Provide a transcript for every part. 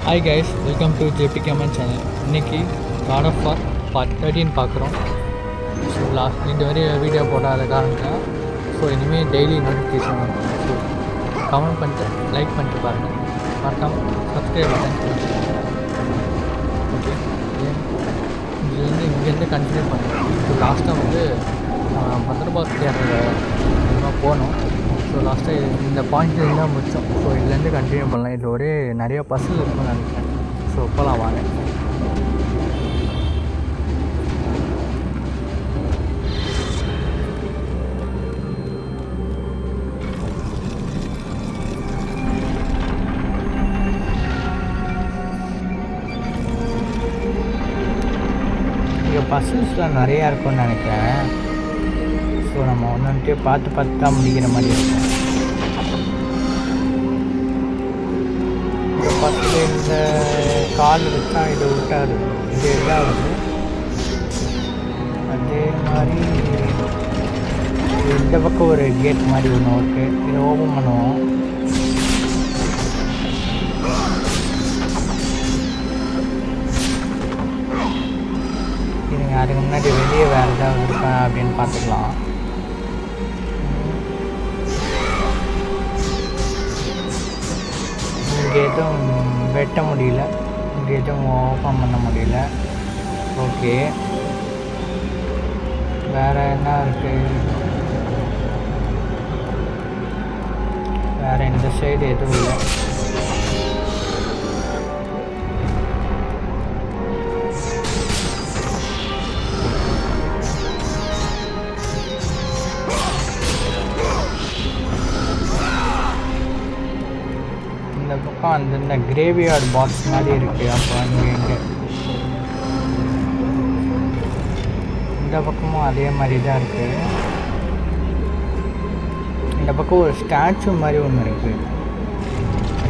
Hi guys, welcome to JP gaming channel. இன்றைக்கி God of War part 13 பார்க்குறோம். So இந்த வரை வீடியோ போடாத காரணத்தில் ஸோ இனிமேல் டெய்லி நோட்டிஃபிகேஷன் வரும். ஸோ கமெண்ட் பண்ணிட்டு லைக் பண்ணிட்டு பாருங்கள். மறக்காமல் சப்ஸ்கிரைப் பட்டன் ஓகே. இங்கேருந்து கண்டினியூ பண்ணுறேன். ஸோ லாஸ்ட்டாக வந்து பத்ரபாஸ் தேட்டரில் போனோம். ஸோ லாஸ்ட்டாக இந்த பாயிண்ட் இருந்தால் முடித்தோம். ஸோ இதுலேருந்து கண்டினியூ பண்ணலாம். இதில் ஒரே நிறைய பஸ்ஸில் இருக்குன்னு நினைக்கிறேன். ஸோ போகலாம் வாங்க. இங்கே பஸ்ஸஸ்லாம் நிறையா இருக்கும்னு நினைக்கிறேன். ஸோ நம்ம ஒன்றுன்ட்டே பார்த்து தான் முடிக்கிற மாதிரி இருக்கும். இந்த பஸ்ஸில் இந்த கால் வச்சா இதை விட்டாது, இது இதாகுது. அதே மாதிரி இந்த பக்கம் ஒரு கேட் மாதிரி ஒன்று இருக்குது. இதை ஓப்பன் பண்ணுவோம். இதுங்க அதுக்கு முன்னாடி வெளியே வேறு ஏதாவது இருக்கா அப்படின்னு பார்த்துக்கலாம். இங்கே எதுவும் வெட்ட முடியல, இங்கே எதுவும் ஓப்பன் பண்ண முடியல. ஓகே, வேறு என்ன இருக்குது? வேறு இந்த சைடு எதுவும் இல்லை. இந்த பக்கம் அந்த கிரேவியார்டு பாக்ஸ் மாதிரி இருக்குது. அப்போ இங்கே இந்த பக்கமும் அதே மாதிரி தான் இருக்குது. இந்த பக்கம் ஒரு ஸ்டாச்சு மாதிரி ஒன்று இருக்குது.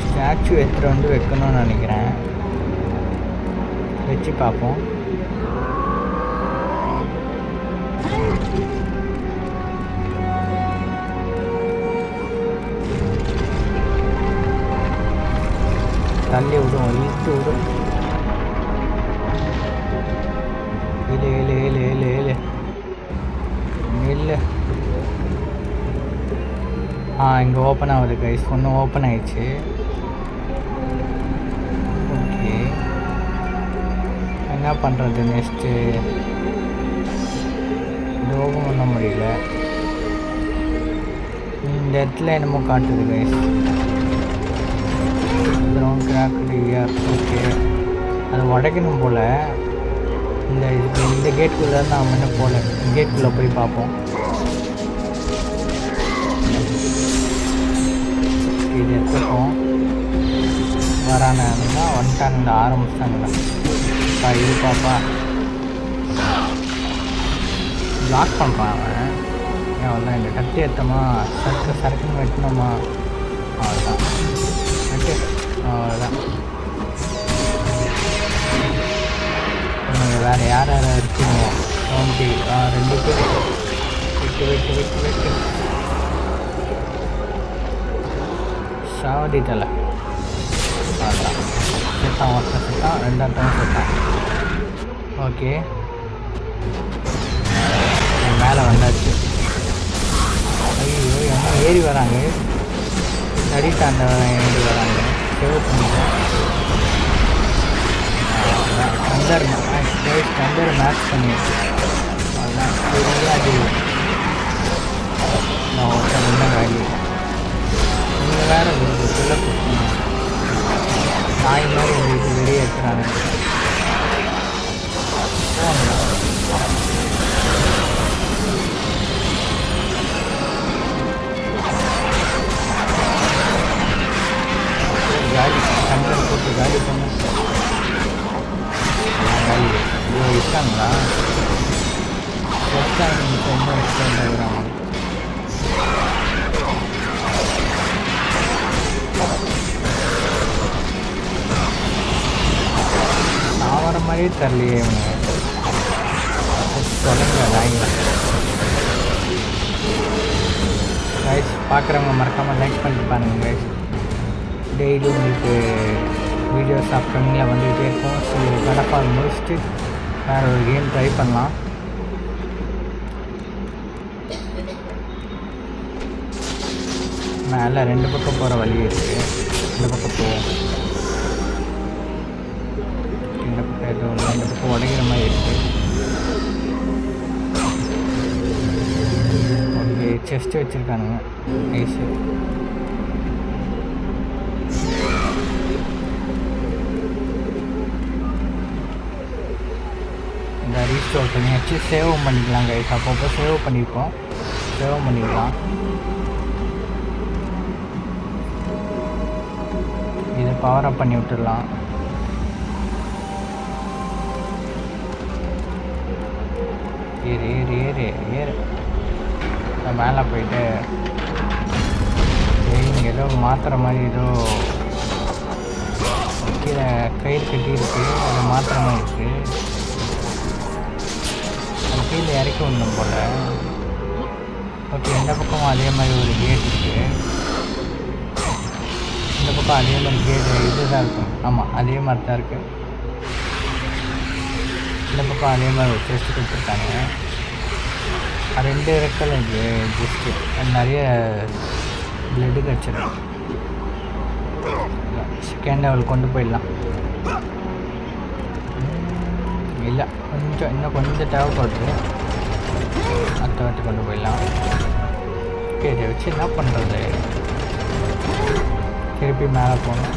ஸ்டாச்சு எடுத்துகிட்டு வந்து வைக்கணும்னு நினைக்கிறேன். வச்சு பார்ப்போம். தள்ளி விடும், இழுத்து விடும். ஏழு ஏழு ஏழு ஏழு ஏழு இல்லை. இங்கே ஓப்பன் ஆகுது கைஸ். ஒன்று ஓப்பன் ஆயிடுச்சு. ஓகே, என்ன பண்ணுறது நெக்ஸ்ட்டு? இது ஓப்பன் பண்ண முடியல. இந்த இடத்துல என்னமோ காட்டுது கைஸ். கிரவுண்ட் கிராக்லியா. ஓகே, அது உடைக்கணும் போல். இந்த கேட்டுக்குள்ளே நாம் என்ன போகல. கேட்டுக்குள்ளே போய் பார்ப்போம். இது எடுத்துப்போம். வரானுங்களா? வந்துட்டானுங்களா? ஆரம்பிச்சிட்டாங்களா? இது பாப்பா பிளாக் பண்ணுறான் அவன். அவ்வளோதான். இந்த கட்டி எடுத்தோமா, சரக்குன்னு வெட்டினோமா, அவ்வளோதான். அவ்வளோதான். வேறு யார் இருக்கீங்க? 2 பேர். வெட்டு சாவடி தலை. அதான் செத்தான். ஒருத்தன் செத்தான், ரெண்டாம் செத்தான். ஓகே, மேலே வந்தாச்சு. ஐயோ, என்ன ஏறி வராங்க. நடித்தாண்ட ஏறி வராங்க. சிவப்பு கந்தர் மேட்ச் பண்ணிடுச்சு. அதுதான் அது. நான் ஒருத்தர் என்ன வேல்யூ. நீங்கள் வேறு சொல்ல கொடுத்தீங்க. நாய் மாதிரி உங்களுக்கு வெளியே இருக்கிறாங்க. காலி கந்தர் போட்டு காலி பண்ண இருக்காங்களா? நான் வர மாதிரியே தரலையே சொல்லுங்க. கைஸ் பார்க்குறவங்க மறக்காமல் லைக் பண்ணிட்டு பாருங்கள் கைஸ். டெய்லி உங்களுக்கு வீடியோ வீடியோஸ் அப்கமிங்கில் வந்துக்கிட்டே இருக்கும். ஸோ கடப்பால் முடிச்சுட்டு வேறு ஒரு கேம் ட்ரை பண்ணலாம். மேலே 2 பக்கம் போகிற வழி இருக்குது. இந்த பக்கம் போவோம். இந்த பக்கம் எதுவும் இல்லை. இந்த பக்கம் உடைக்கிற மாதிரி இருக்குது. ஓகே, செஸ்ட்டு வச்சுருக்கானுங்க. நைஸு. இந்த ரீஸ்டோர் பண்ணியாச்சு. சேவும் பண்ணிக்கலாம் கைஸ். அப்பப்போ சேவ் பண்ணியிருக்கோம். சேவ் பண்ணிக்கலாம். இதை பவர் அப் பண்ணி விட்டுடலாம். ஏறு ஏறு ஏறு ஏறு. மேலே போயிட்டு இங்கே ஏதோ மாற்றுற மாதிரி ஏதோ கீழே கயிறு கட்டி இருக்கு. அதை மாற்றுற மாதிரி இருக்குது. அது கீழே இறக்கி விடணும் போல். ஓகே, எந்த பக்கமும் அதே மாதிரி ஒரு கேட் இருக்குது. இந்த பக்கம் அதே மாதிரி கேட்டு இது தான் இருக்கும். ஆமாம், அதே மாதிரி தான் இருக்குது. இந்த பக்கம் அதே மாதிரி ஒரு செஸ்ட்டு கொடுத்துருக்காங்க. 2 ரெக்கல் ஜஸ்ட்டு நிறைய பிளட்டு கிடச்சிடும். செகண்ட் லெவல் கொண்டு போயிடலாம். இல்லை, இன்னும் கொஞ்சம் தேவைப்படுது. அடுத்த வாட்டி கொண்டு போயிடலாம். ஓகே, இதை வச்சு என்ன பண்ணுறது? திருப்பி மேலே போகணும்.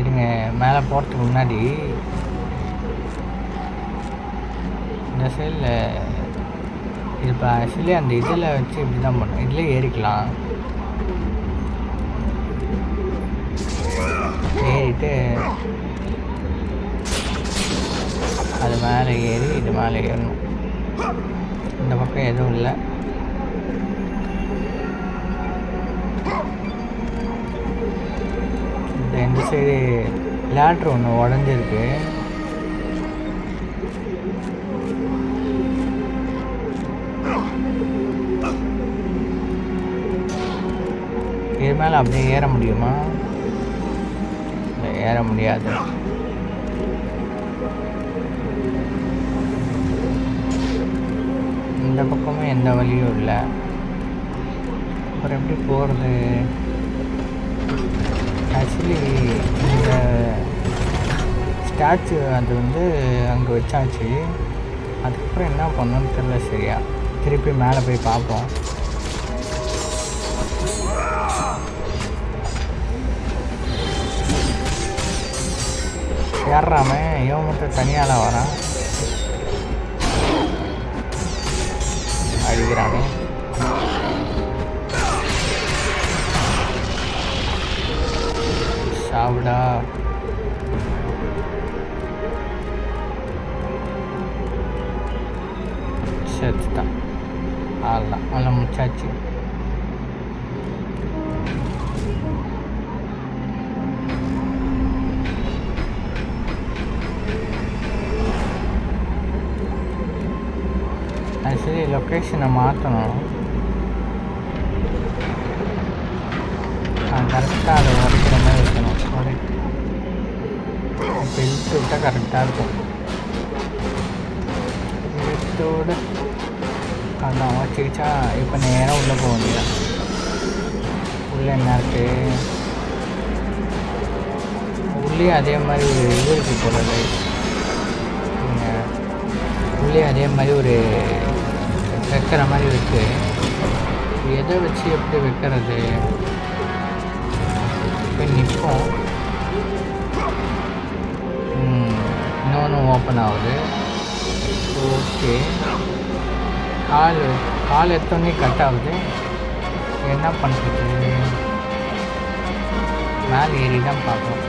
இருங்க, மேலே போகிறதுக்கு முன்னாடி இந்த சைடில் இது இப்போ ஆக்சுவலி அந்த இதில் வச்சு இப்படி தான் பண்ணணும். இதில் ஏறிக்கலாம். ஏறிட்டு அது மேலே ஏறி இது மேலே ஏறணும். இந்த பக்கம் எதுவும் இல்லை. இந்த சைடு லேட்ரு ஒன்று உடஞ்சிருக்கு. இது மேலே அப்படியே ஏற முடியுமா? இல்லை, ஏற முடியாது. இந்த பக்கமும் எந்த வழியும் இல்லை. அப்புறம் எப்படி போகிறது? ஆக்சுவலி இந்த ஸ்டாச்சு அது வந்து அங்கே வச்சாச்சு. அதுக்கப்புறம் என்ன பண்ணணும்னு தெரியல சரியா. திருப்பி மேலே போய் பார்ப்போம். ஏறாம இவன் மட்டும் தனியால வரான். அடிக்கிறானே. சாப்பிடா. செத்துட்டான். ஆகலாம், நல்லா முடிச்சாச்சு. ஆக்சுவலி லொக்கேஷனை மாற்றணும். கரெக்டாக அதை உடைக்கிற மாதிரி இருக்கணும். இப்போ இழுத்து விட்டால் கரெக்டாக இருக்கும். இழுத்தோடு அதான் வச்சுக்கிச்சா. இப்போ நேராக உள்ளே போக வேண்டியதான். உள்ளே என்ன இருக்குது? உள்ளே அதே மாதிரி ஒரு இது இருக்குது போகிறது. உள்ளே அதே மாதிரி ஒரு வைக்கிற மாதிரி இருக்குது. எதை வச்சு எப்படி வைக்கிறது? இப்போ நிற்போம். இன்னொன்று ஓப்பன் ஆகுது. ஓகே, கால் எடுத்தோடனே கட் ஆகுது. என்ன பண்ணுறது? மேலே ஏறி தான் பார்ப்போம்.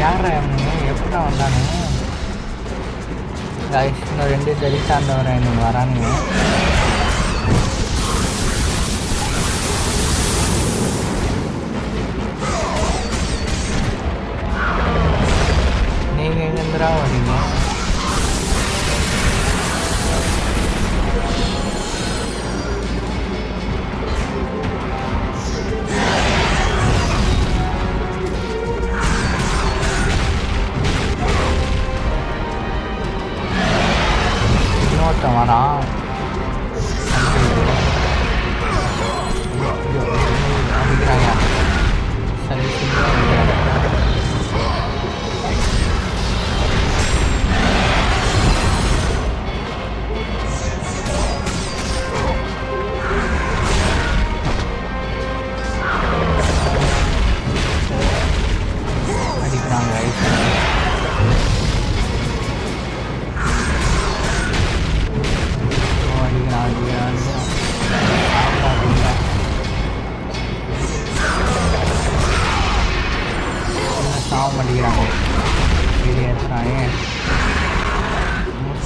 யாரா எப்படி வந்தானுங்க? கைஸ், இன்னும் 2 தலித்தாண்டவரை எனக்கு வரானுங்க.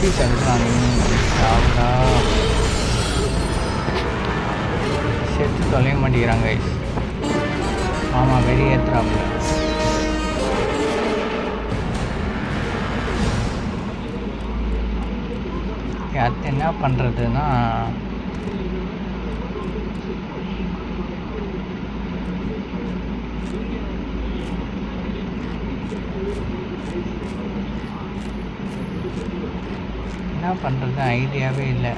பீஸ் எடுக்கலாம் நீ சாப்பிடா செத்து தொலைய மாட்டேங்கிறாங்க கைஸ். ஆமாம் வெளியேற்றுறாப்புல. அடுத்து என்ன பண்ணுறதுன்னா என்ன பண்ணுறது ஐடியாவே இல்லை.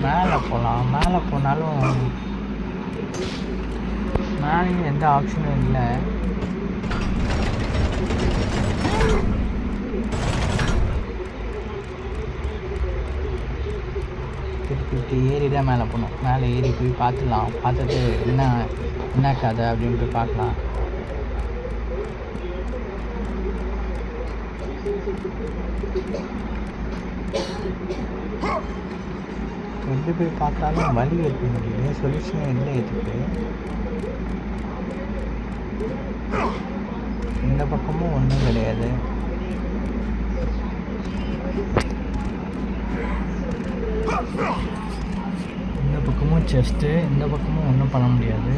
மேலே போகலாம். மேலே போனாலும் மேலேயும் எந்த ஆப்ஷனும் இல்லை. திருப்பி ஏறி தான் மேலே போகணும். மேலே ஏறி போய் பார்த்துடலாம். பார்த்துட்டு என்ன கதை அப்படின்னு போய் பார்க்கலாம். எப்படி போய் பார்த்தாலும் வழி எடுக்க முடியல. சொல்யூஷன் இல்லை இதுக்கு. இந்த பக்கமும் ஒன்றும் கிடையாது. இந்த பக்கமும் செஸ்ட்டு, இந்த பக்கமும் ஒன்றும் பண்ண முடியாது.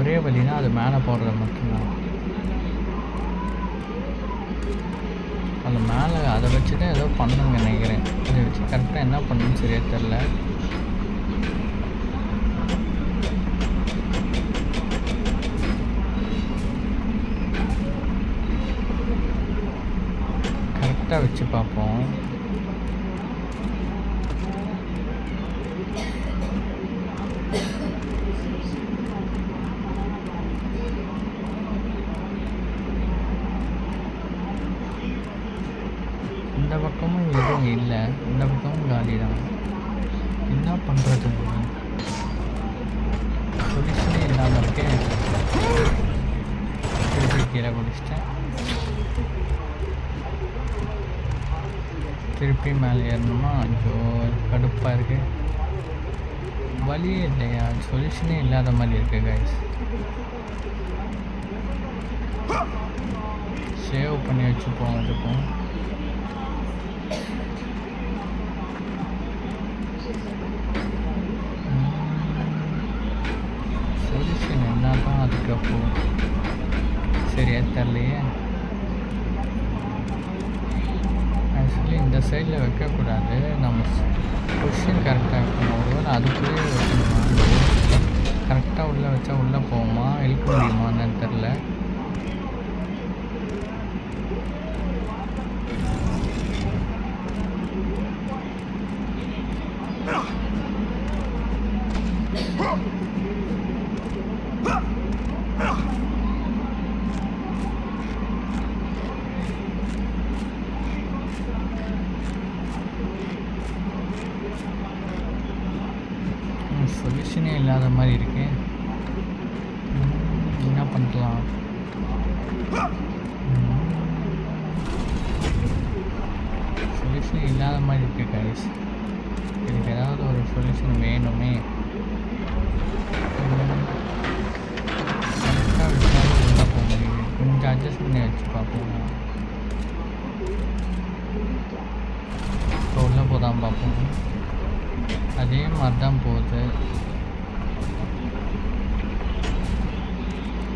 ஒரே வழினா அது மேலே போடுறது மட்டும்தான். அந்த மேலே அதை வச்சு தான் ஏதோ பண்ணுங்க நினைக்கிறேன். அதை வச்சு கரெக்டாக என்ன பண்ணணும்னு சரியா தெரில. கரெக்டாக வச்சு பார்ப்போம். இந்த பக்கமும் எதுவும் இல்லை. இந்த பக்கமும் காலி தான். என்ன பண்ணுறது? சொல்யூஷனே இல்லாமல் இருக்கேன். திருப்பி கீழே குடிச்சிட்டேன். திருப்பி மேலே ஏறணுமா? ஐயோ கடுப்பாக இருக்குது. வழியே இல்லையா? சொல்யூஷனே இல்லாத மாதிரி இருக்குது கைஸ். சேவ் பண்ணி வச்சுப்போம். அதுக்கும் சொல்யூஷன் என்ன தான் அதுக்கப்புறம் சரியா தெரிலையே. ஆக்சுவலி இந்த சைடில் வைக்கக்கூடாது. நம்ம பொசிஷன் கரெக்டாக வைக்கணும். ஒருவேளை அதுக்குள்ளேயே வைக்கணுமா? கரெக்டாக உள்ளே வச்சா உள்ளே போகுமா? இழுக்க முடியுமான்னு தெரில. சொல்யூஷனே இல்லாத மாதிரி இருக்கு. என்ன பண்ணலாம்? சொல்யூஷன் இல்லாத மாதிரி இருக்கு கைஸ். இதுக்கு ஏதாவது ஒரு சொல்யூஷன் வேணுமே. கரெக்டாக வச்சாலும் உள்ள போக முடியுது. கொஞ்சம் அட்ஜஸ்ட் பண்ணி வச்சு பார்ப்போம். இப்போ உள்ள போதான் பார்ப்போம். அதே மாதிரி தான் போகுது.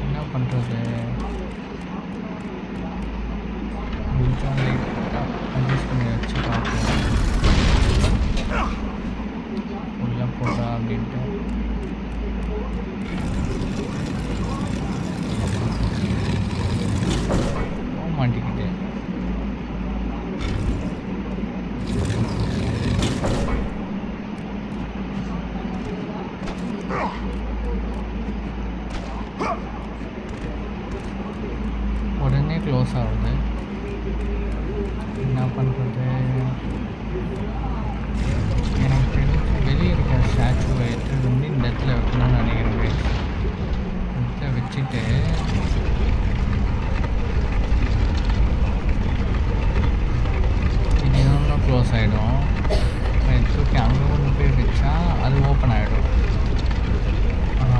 என்ன பண்ணுறது? கொஞ்சம் லைட்டாக அட்ஜஸ்ட் பண்ணி வச்சு பார்ப்போம். உள்ளே போதா அப்படின்ட்டு. போக மாட்டேங்குது. உடனே க்ளோஸ் ஆகுது. என்ன பண்ணுறது? எனக்கு தெரிஞ்சு வெளியே இருக்கிற ஸ்டாச்சுவை எடுத்துகிட்டு வந்து இந்த இடத்துல வைக்கணும்னு நினைக்கிறேன். இடத்துல வச்சுட்டு இது இன்னும் க்ளோஸ் ஆகிடும். தூக்கி அங்கே கொண்டு போய் வச்சா அது ஓப்பன் ஆகிடும்.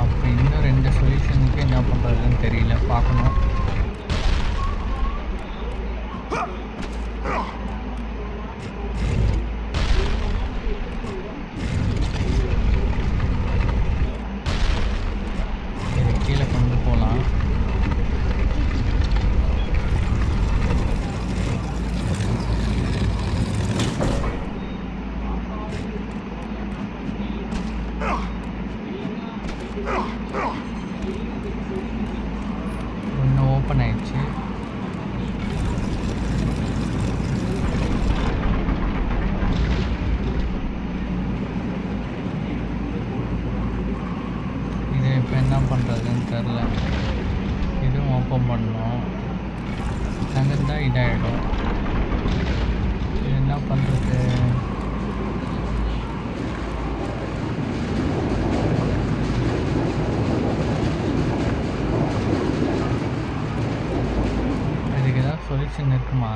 அப்போ இன்னும் 2 சொல்யூஷனுக்கு என்ன பண்ணுறதுன்னு தெரியல. பார்க்கணும். இதாகிடும். என்ன பண்ணுறது? இதுக்கு ஏதாவது சொல்யூஷன் இருக்குமா?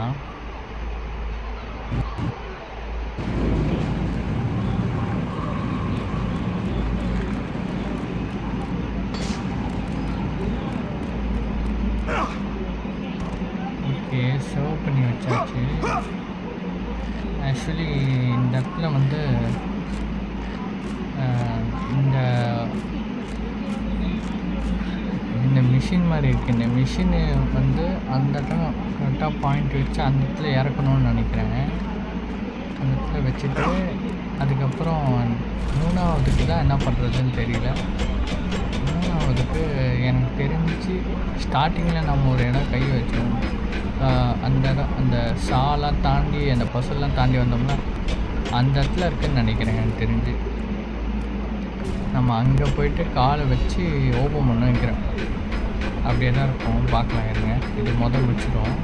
ஓகே, சேவ் பண்ணி வச்சாச்சு. ஆக்சுவலி இந்த இடத்துல வந்து இந்த மிஷின் மாதிரி இருக்குது. இந்த மிஷினு வந்து அந்த இடம் கரெக்டாக பாயிண்ட் வச்சு அந்த இடத்துல இறக்கணும்னு நினைக்கிறேன். அந்த இடத்துல வச்சுட்டு அதுக்கப்புறம் 3ஆவதுக்கு தான் என்ன பண்ணுறதுன்னு தெரியல. 3ஆவதுக்கு எனக்கு தெரிஞ்சு ஸ்டார்டிங்கில் நம்ம ஒரு இடம் கை வச்சோம். அந்த இடம் அந்த சாலாம் தாண்டி அந்த பசல்லாம் தாண்டி வந்தோம்னா அந்த இடத்துல இருக்குதுன்னு நினைக்கிறேன். எனக்கு தெரிஞ்சு நம்ம அங்கே போயிட்டு காலை வச்சு ஓப்பன் பண்ண வைக்கிறேன். அப்படியே தான் இருக்கும். பார்க்கலாம் இருங்க. இது முதல் வச்சுடும்.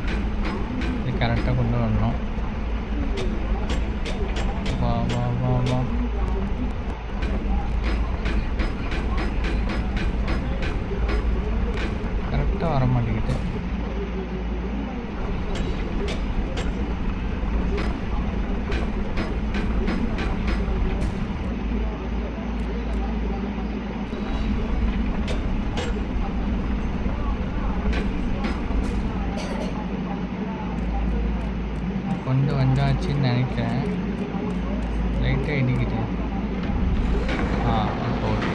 இது கரெக்டாக கொண்டு வரணும். வா வா வா வா. கரெக்டாக வர மாட்டேங்குது. கொண்டு வந்தாச்சுன்னு நினைக்கிறேன். லைட்டாக இடிக்குது. இப்போ ஓகே.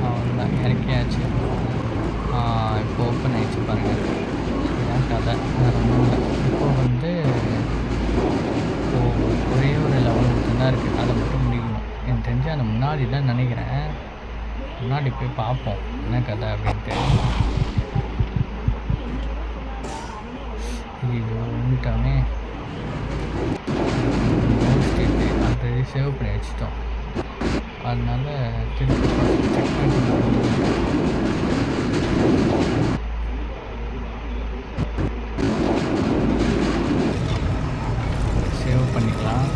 அவ்வளோதான், இறக்கியாச்சு. இப்போ ஓப்பன் ஆகிடுச்சு பாருங்கள். இதான் கதை, வேறு ஒன்றும் இல்லை. இப்போ வந்து ஒரே ஒரு லெவல் மட்டும்தான் இருக்குது. அதை மட்டும் முடிக்கணும். எனக்கு தெரிஞ்சு அந்த முன்னாடி தான் நினைக்கிறேன். முன்னாடி போய் பார்ப்போம் என்ன கதை அப்படின்ட்டு. இது வந்துட்டோமே. ஸ்டேட்டு ஆல்ரெடி சேவ் பண்ணி வச்சுட்டோம். அதனால திருப்பி செக் பண்ணி சேவ் பண்ணிக்கலாம்.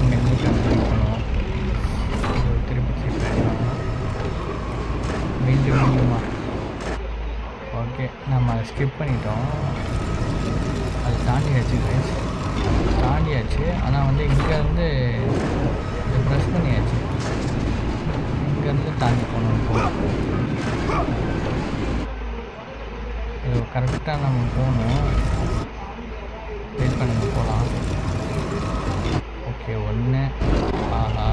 இங்கே கன்ஃபார்ம் பண்ணுவோம். திருப்பி செக் பண்ணலாம். மீண்டுமா ஓகே, நம்ம அதை ஸ்கிப் பண்ணிட்டோம். அது தாண்டியாச்சு கைஸ், தாண்டியாச்சு. ஆனால் வந்து இங்கேருந்து இதை ப்ரெஸ் பண்ணியாச்சு. இங்கேருந்து தாண்டி போகணும். இது கரெக்டாக நம்ம போகணும். வெயிட் பண்ணுங்க, போகலாம். ஓகே, 1 ஆஹா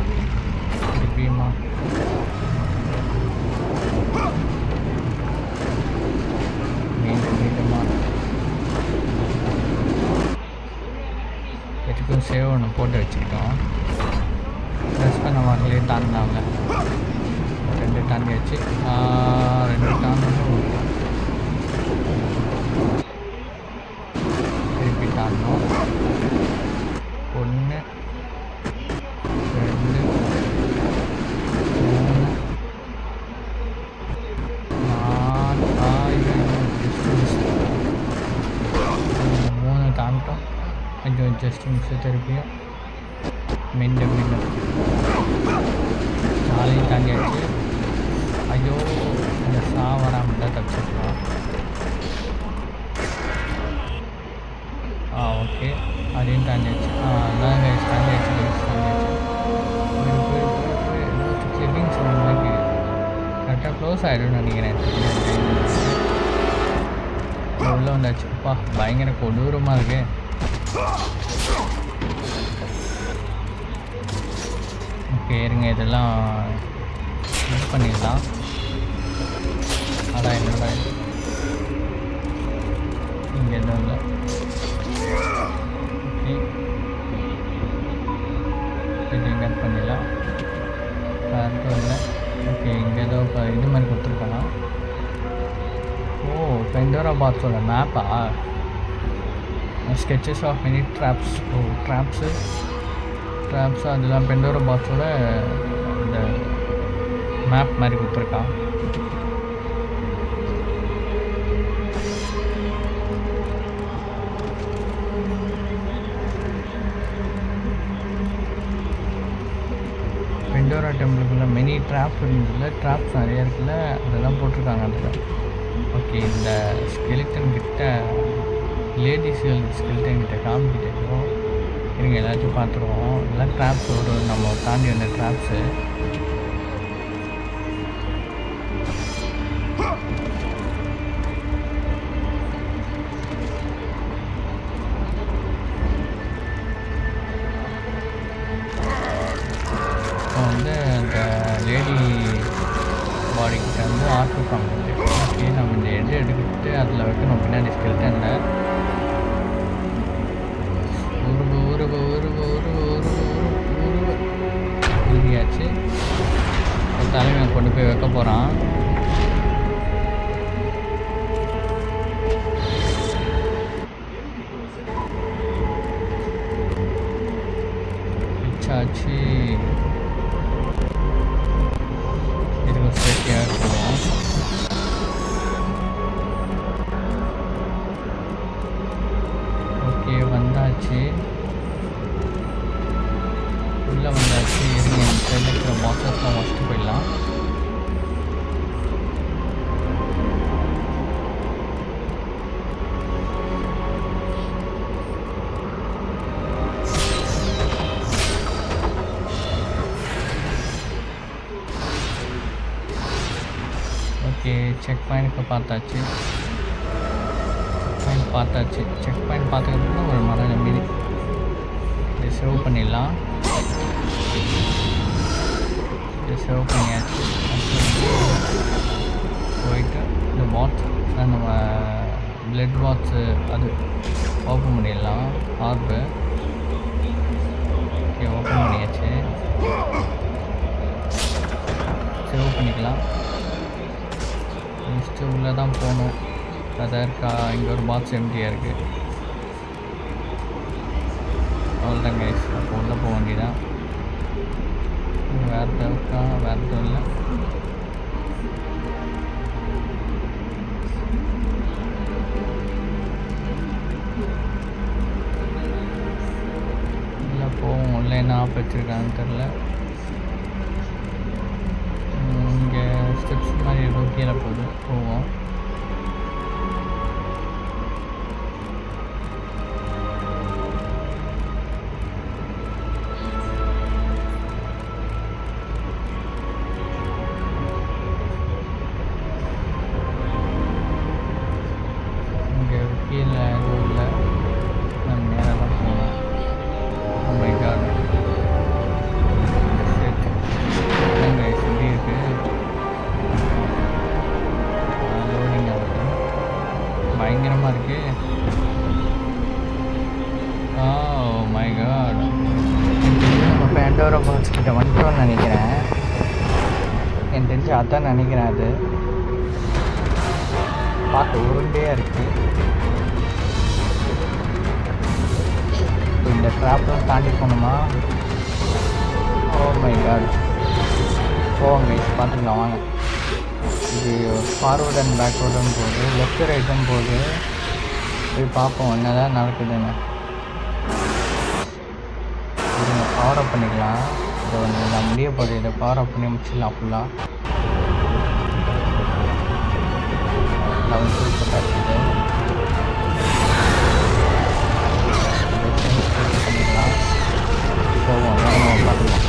திருப்பியுமா. மீண்டுமா எதுக்கும் சேவ் ஒன்று போட்டு வச்சுக்கிட்டோம். ப்ரெஸ் பண்ண வரலையே தாண்டினாங்க. 2 தாண்டியாச்சு. 2 தாண்டணும். திருப்பி தாண்டணும். 1 2 3 தாண்டோம். கொஞ்சம் ஜஸ்ட் மிக்ஸ் திருப்பியும் மீண்டும் 4 தாண்டியாச்சு. ஐயோ, இந்த வராமல் தான் தப்பிச்சிருக்கலாம். ஓகே, அதையும் தாண்டியாச்சு. அதான் கைஸ் தாண்டியாச்சு. கிளிப்பிங் சவுண்ட் கரெக்டாக க்ளோஸ் ஆகிடும்னு நினைக்கிறேன். உள்ளே வந்தாச்சு. பயங்கர கொடூரமாக இருக்கு. ஓகே இருங்க, இதெல்லாம் இது பண்ணிடலாம். அதான் என்னோட இங்கே எதுவும் இல்லை. ஓகே, இது கட் பண்ணிடலாம். கரெக்டும் இல்லை. ஓகே, இங்கே ஏதோ இது மாதிரி கொடுத்துருக்கானா. பெண்டோரா பாக்ஸோட மேப்பா. Sketches of many drops. Drops அதெல்லாம் பெண்டோரா பாக்ஸோட இந்த மேப் மாதிரி கொடுத்துருக்கான். பெண்டோரா டெம்பிளுக்குள்ள மெனி ட்ராப் இருந்ததில்ல, ட்ராப்ஸ் நிறைய இருக்குல்ல, அதெல்லாம் போட்டிருக்காங்க அதில். ஓகே, இந்த ஸ்கெலிட்டன் கிட்ட லேடிஸ்கள் ஸ்கெலிட்டன் கிட்ட காமிக்கிட்டோ இருங்க, எல்லாத்தையும் பார்த்துருவோம். எல்லாம் ட்ராப்ஸ் வரும், நம்ம தாண்டி வந்த ட்ராப்ஸு. இப்போ வந்து அந்த லேடி பாடிக்கிட்ட வந்து ஆர்டர் பண்ணுறது. ஓகே, நம்ம இந்த எடுத்துக்கிட்டு அதில் வைக்கணும் பின்னாடி ஸ்கெலிட்டனில். உருவியாச்சு. தலைவன் கொண்டு போய் வைக்க போகிறான். பிச்சாச்சு. இதுக்கு சேஃப்டியாக இருக்கணும். ஓகே, வந்தாச்சு, உள்ளே வந்தாச்சு. இருங்க, சைடில் இருக்கிற பாக்ஸஸ்லாம் வச்சுட்டு போயிடலாம். ஓகே, செக் பாயிண்ட்க்கு பார்த்தாச்சு. செக் பாயிண்ட் பார்த்துக்கிறதுக்கு ஒரு மரம் நம்பி இதை சேவ் பண்ணிடலாம். இதை சேவ் பண்ணியாச்சு. போயிட்டு இந்த பாட்ஸ், நம்ம பிளட் பாட்ஸு அது ஓப்பன் பண்ணிடலாம். ஆர்பு ஓகே, ஓப்பன் பண்ணியாச்சு. சேவ் பண்ணிக்கலாம். நெக்ஸ்ட்டு உள்ளே தான் போகணும். அதான் இருக்கா, இங்கே ஒரு பாக்ஸ் எம்டியாக இருக்குது. அவ்வளோதான் கைஸ், அப்போ உள்ளே போக வேண்டியதான். இங்கே வேறு இருக்கா? வேறு எதுவும் இல்லை. உள்ளே போவோம். உள்ளே என்ன ஆப் வச்சுருக்காங்கன்னு தெரில. இங்கே ஸ்டெப்ஸ் மாதிரி இருக்கும், கீழே போவோம். இங்கே கீழே எதுவும் இல்லை, நம்ம நேராக தான் போகணும். மை காட், என்னங்க எப்படி இருக்குது? லோடிங் ஆகுது, பயங்கரமாக இருக்கு. மை காட், நம்ம பேண்டோரா பாக்ஸ் கிட்ட வந்துட்டோம்னு நினைக்கிறேன். எனக்கு தெரிஞ்சு அதான் நினைக்கிறேன். அது பார்க்க உருண்டையாக இருக்குது. இந்த ட்ராப்லாம் தாண்டி போகணுமா? ஓ மை காட், போவாங்க பார்த்துக்கலாம் வாங்க. இது ஃபார்வர்ட் அண்ட் பேக்வர்டும் போகுது, லெஃப்ட் ரைட்டும் போகுது. போய் பார்ப்போம் என்னதான் நடக்குதுன்னு. இதை பவர் அப் பண்ணிக்கலாம். இதை வந்து நான் முடிய போகுது, இதை பவர் அப் பண்ணி முடிச்சிடலாம் ஃபுல்லாக. 11 போட்டாச்சு. பண்ணிக்கலாம், போவோம் பார்த்துக்கலாம்.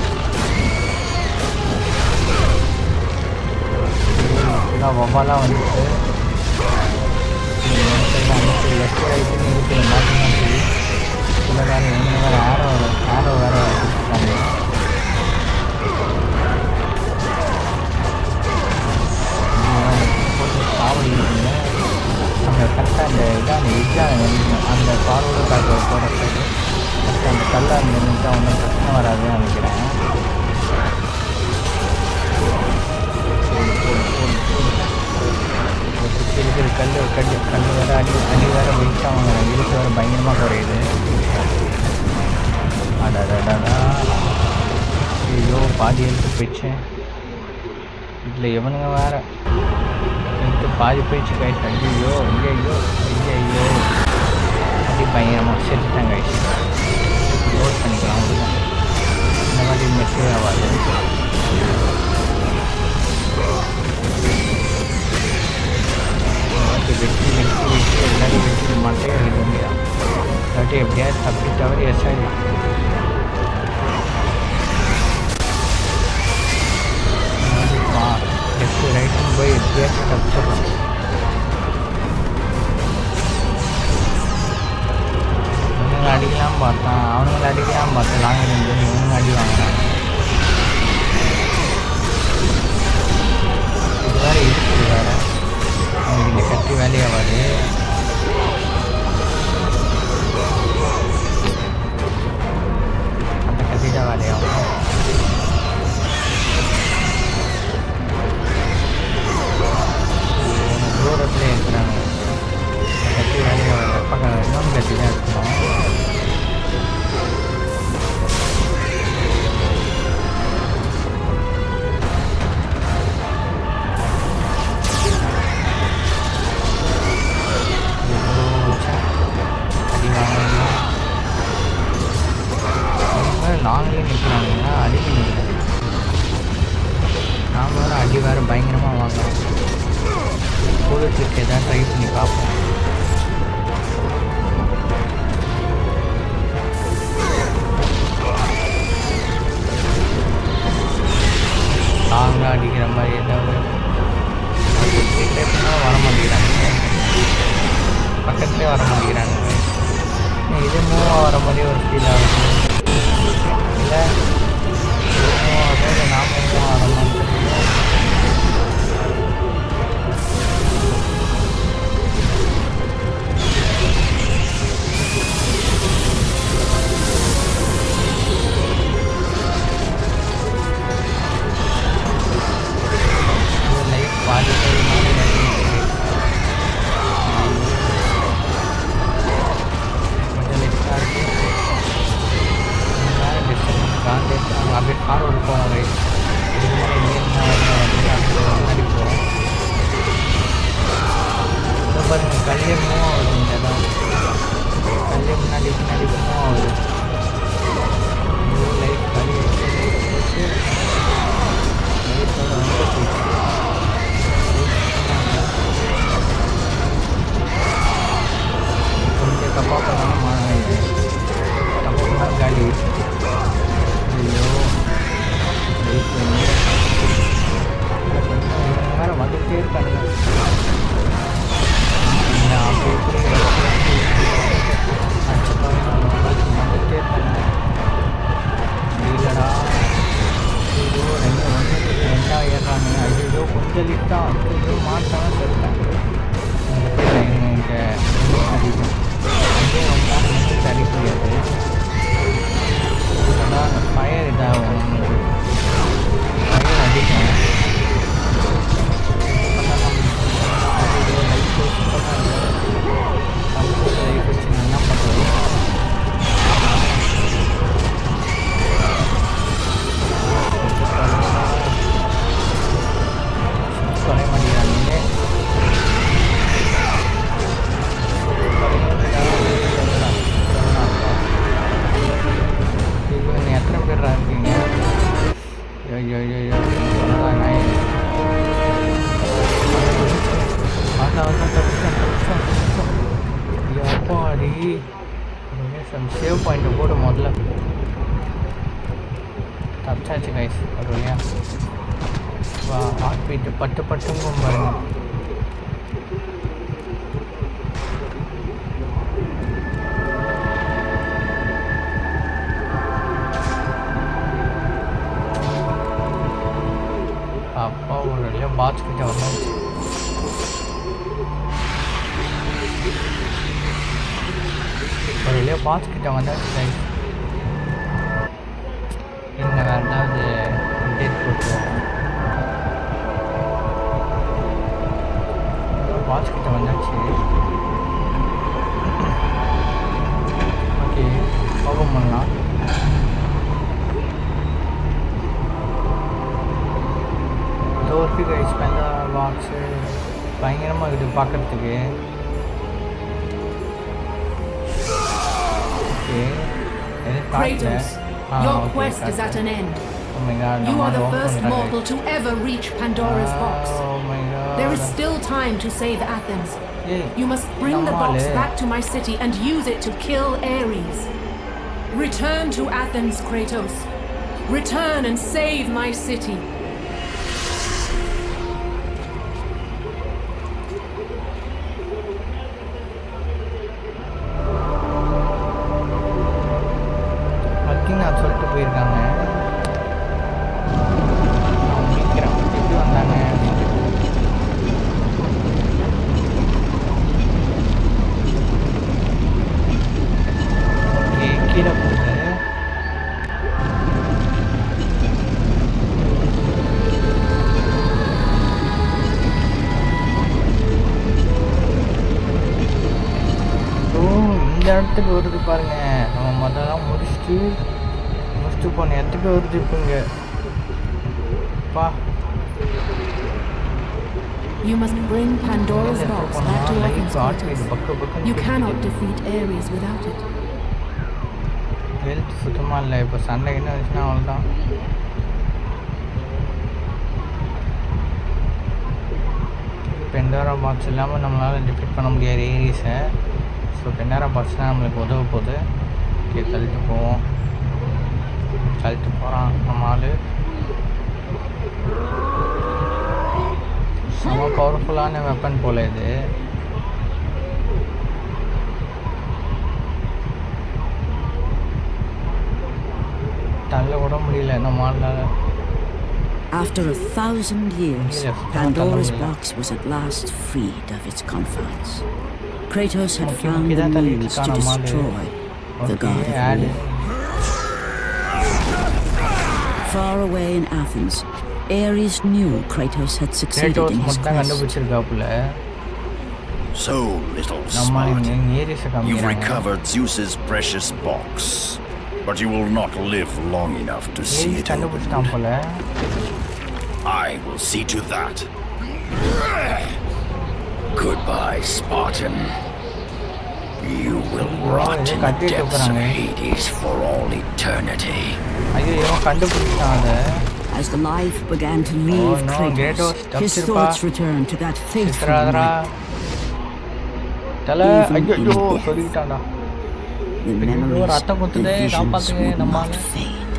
ஃபுல்லாக வவ்வாலாம் வந்துட்டு லெஃப்ட் ரைட்டுன்னு இருக்குது. மாற்றி மாற்றி சில வேறு எங்கே வேறு ஆரோ வேறு கொடுத்துருக்காங்க. போட்டு காவல் இருக்குங்க. அங்கே கரெக்டாக அந்த இதான் எக்ஸாம் அந்த ஃபார்வர்டு பேக்வர்டு போட சைடு கரெக்டாக அந்த கல்லாக இருந்துட்டா ஒன்றும் பிரச்சனை வராதுன்னு நினைக்கிறேன். இருக்கிற கல் வேறு அடி வேறு வெயிட்டாக வாங்க, இழுத்து வேறு பயங்கரமாக குறையுது. அடடா ஐயோ பாதி எடுத்து போயிடுச்சு. இதில் எவனுங்க வேறு எனக்கு பாதி போயிடுச்சு கைஸ். ஐயோ ஐயோ ஐயோ அப்படி பயங்கரமாக செத்துட்டேன் கைஸ். லோட் பண்ணிக்கலாம் அவ்வளோதான். இந்த மாதிரி மெசேஜ் ஆகாது. வெட்டி எல்லாரும் வெட்டி மட்டையை அடிக்க முடியாது. இல்லாட்டி எப்படியாவது தப்பி தவறி எஸ்ஆகி லெஃப்ட் ரைட்டுன்னு போய் எப்படியாச்சும் தப்பிச்சிடலாம். இவனுங்களை அடிக்கலாம் பார்த்தான், அவனுங்களை அடிக்கலாம் பார்த்தேன். லாங் ரேஞ்ச் இவனுங்க அடி வாங்கினாங்க. இது வேறு இருக்குது வேறு அவங்களுக்கு இந்த கட்டி வேலையாகாது. அந்த கட்டி தான் வேலையாகும். தூரத்துலேயே இருக்கிறாங்க. கட்டி வேலையாகாது. பக்கம் இன்னொன்று கட்டி தான் இருக்கணும். நாங்களே நிற்கிறாங்க, அடிக்க நிற்கிறாங்க. நாம் வேறு அடி வேறு பயங்கரமாக வாங்குறோம். போலீஸுக்கு எதாவது ட்ரை பண்ணி பார்ப்போம். நாங்களும் அடிக்கிற மாதிரி ஏதாவது ட்ரை பண்ணாலும் வர மாட்டேங்கிறாங்க. பக்கத்துலேயே வர மாட்டேங்கிறாங்க. இது மூவாக வர மாதிரி ஒரு ஃபீல் ஆகுது. இல்லை நாம் மூவாக வர மாதிரி தெரியல. லைஃப் பாதி அப்படியே ஃபார்வர்டு போவோம். ரைட் இதுக்கு மேலே முன்னாடி போவோம். இப்போ பாருங்கள் கல்லே மூவ் ஆகுது. இந்த இடம் கல்லே முன்னாடி மூவ் ஆகுது. லைட் கல்வி லைட்டோட வந்து போயிடுச்சு. கொஞ்சம் தப்பாக பண்ணாலும் தப்பாக பண்ணாலும் காலி. ஐயோ வெயிட் பண்ணி வேறு வந்துகிட்டே இருக்கானுங்க. அப்படி இப்படி வந்துகிட்டே இருக்கானுங்க. இல்லைடா ஐயோ ரெண்டாக ஏறானுங்க. ஐயோ கொஞ்சம் லிஃப்டாக ஐயோ மாட்டாங்க சொல்லிட்டாங்க. இங்கே அடிக்கும் அங்கே வந்தால் நின்று அடிக்க முடியாது. இல்லைடா அந்த ஃபயர் இதாகும், ஃபயர் அடிக்கும். லைஃப் வச்சு என்ன பண்ணுறது? குறைய மாட்டேங்கிறாங்க. எத்தனை பேர் இருக்கீங்க? ஐயோ ஐயோ அப்பாடி சேவ் பாயிண்ட்டை போடு முதல்ல. தப்பிச்சாச்சு கைஸ் ஒரு வழியா. ஹார்ட் பீட்டு பட்டு பட்டுங்கும் பாருங்க. அப்பா ஒரு வழியாக பாட்ச் கிட்ட வந்தாச்சு. ஒரு வழியாக பாட்ச் கிட்ட வந்தாச்சு கைஸ். இன்னும் வேறு ஏதாவது அப்டேட் போட்டுருவோம். பாட்ச் கிட்ட வந்தாச்சு. ஓகே ஓப்பன் பண்ணலாம். எப்படி கைஸ் பெண்டா பாக்ஸு பயங்கரமாக இருக்குது பார்க்குறதுக்கு. Okay Kratos, your quest is at an end. Oh my god. You are the first mortal to ever reach Pandora's box. Oh my god. There is still time to save Athens. Yeah. You must bring the box back to my city and use it to kill Ares. Return to Athens, Kratos. Return and save my city. நான் சொல்லிட்டு போயிருக்காங்க. முடிக்கிறேன் எப்படி வந்தாங்க. Okay கீழே போகுது. இந்த இடத்துக்கு வருது பாருங்க. நம்ம முதல்ல முடிச்சுட்டு போன இடத்துக்கு வருது இப்போங்க. பா You must bring Pandora's box back to Athens. You cannot defeat Ares without it. Health சுத்தமாக இல்லை. இப்போ சண்டை என்ன வந்துச்சுன்னா அவ்வளோதான். பெண்டாரா பாக்ஸ் இல்லாமல் நம்மளால் டிஃபீட் பண்ண முடியாது ஏரிஸை. ஸோ பெண்டாரா பாக்ஸ் தான் நம்மளுக்கு உதவ போகுது. ஓகே தள்ளிட்டு போவோம். தள்ளிட்டு போகிறான் நம்ம ஆள். செம பவர்ஃபுல்லான வெப்பன் போல் இது. தள்ள விட முடியல நம்ம ஆளால். After 1,000 years, Pandora's box was at last freed of its confines. Kratos had found the means to destroy the god of war. Far away in Athens, Ares knew Kratos had succeeded in his quest. So, little Spartan, you've recovered Zeus's precious box, but you will not live long enough to see it opened. I will see to that. Goodbye, Spartan. You will rot in the depths of Hades for all eternity. As the life began to leave Kratos, his thoughts returned to that faithful man. Even in death, the memories, the visions would not fade.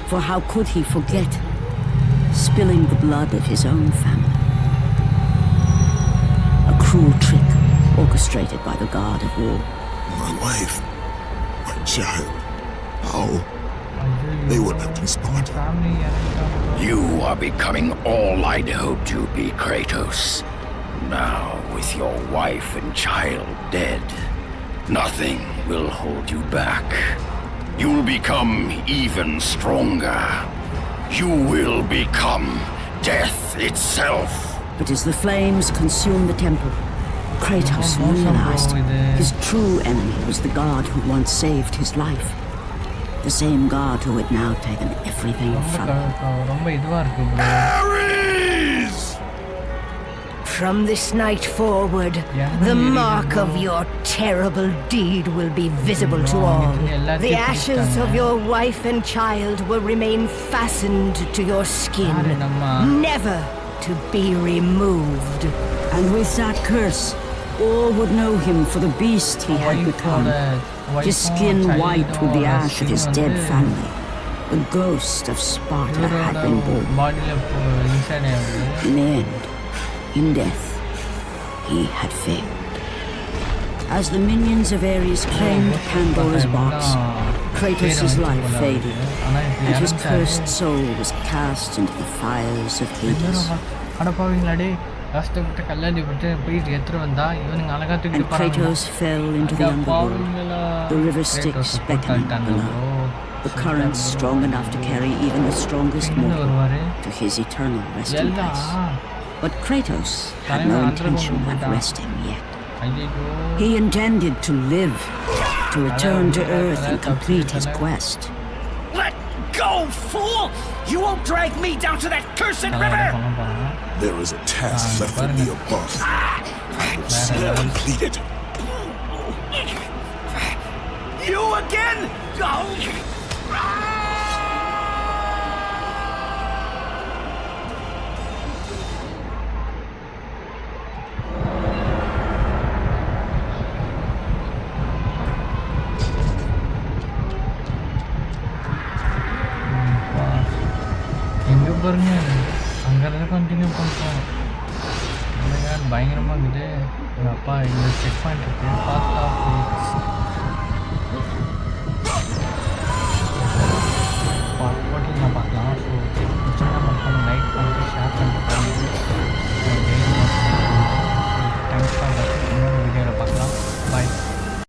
For how could he forget spilling the blood of his own family? A cruel trick orchestrated by the god of war. My wife, my child, how? They would have been Spartan. You are becoming all I'd hoped you'd be, Kratos. Now, with your wife and child dead, nothing will hold you back. You'll become even stronger. You will become death itself. But as the flames consumed the temple, Kratos realized his true enemy was the god who once saved his life. The same god who had now taken everything from him. Ares! From this night forward, the mark of your terrible deed will be visible to all. The ashes of your wife and child will remain fastened to your skin, never to be removed. And with that curse, all would know him for the beast he had become. His skin white with the ash of his dead family. The ghost of Sparta had been born. In the end, in death, he had failed. As the minions of Ares claimed Pandora's box, Kratos' life faded, and his cursed soul was cast into the fires of Hades. And Kratos fell into the underworld, the river Styx beckoning below, the currents strong enough to carry even the strongest mortal to his eternal resting place. But Kratos had no intention of resting yet. He intended to live, to return to Earth and complete his quest. Let go, fool! You won't drag me down to that cursed river! There is a task left for me above. I will see it completed. You again? Oh. எங்கே பாருங்க அங்கே continue பண்ணுறோம் பயங்கரமாக இருக்குது எங்கள் அப்பா இங்கே check point இருக்குது ஃபாஸ்ட் ஆஃப்